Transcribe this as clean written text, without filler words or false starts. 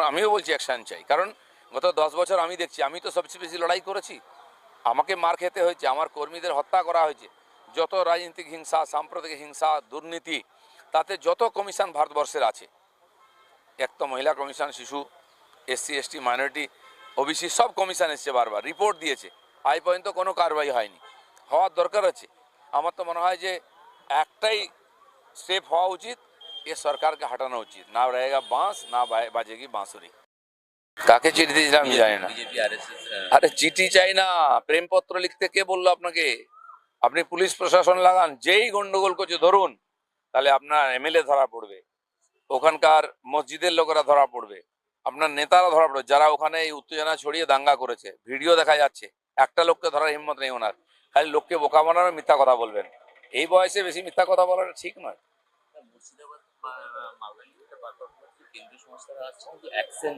আমিও বলছি অ্যাকশন চাই, কারণ গত 10 বছর আমি দেখছি, আমি তো সবচেয়ে বেশি লড়াই করেছি, আমাকে মার খেতে হয়েছে, আমার কর্মীদের হত্যা করা হয়েছে। যত রাজনৈতিক হিংসা, সাম্প্রদায়িক হিংসা, দুর্নীতি, তাতে যত কমিশন ভারতবর্ষের আছে, এক তো মহিলা কমিশন, শিশু, এসসি এসটি, মাইনরিটি, ওবিসি, সব কমিশন এসছে, বারবার রিপোর্ট দিয়েছে, আজ পর্যন্ত কোনো কারবাই হয়নি। হওয়ার দরকার আছে। আমার তো মনে হয় যে একটাই স্টেপ হওয়া উচিত, এ সরকারকে হাঁটানো উচিত, না रहेगा বাঁশ না বাজেগি বাঁশুরি। কাকে চিঠি দিয়েছিলাম আমি জানি না। বিজেপি আরএসএস আরে চিঠি চাই না, প্রেমপত্র লিখতে কে বললো আপনাকে? আপনি পুলিশ প্রশাসন লাগান, যেই গন্ডগোল করছে ধরুন, তাহলে আপনার এমএলএ ধরা পড়বে, ওখানকার মসজিদের লোকেরা ধরা পড়বে, আপনার নেতারা ধরা পড়বে, যারা ওখানে এই উত্তেজনা ছড়িয়ে দাঙ্গা করেছে, ভিডিও দেখা যাচ্ছে। একটা লোককে ধরার হিম্মত নেই ওনার, খালি লোককে বোকা বানানো, মিথ্যা কথা বলবেন। এই বয়সে বেশি মিথ্যা কথা বলাটা ঠিক নয়। মুর্শিদাবাদ বা মালদা কেন্দ্রীয় সংস্থারা আসছে, কিন্তু অ্যাকশন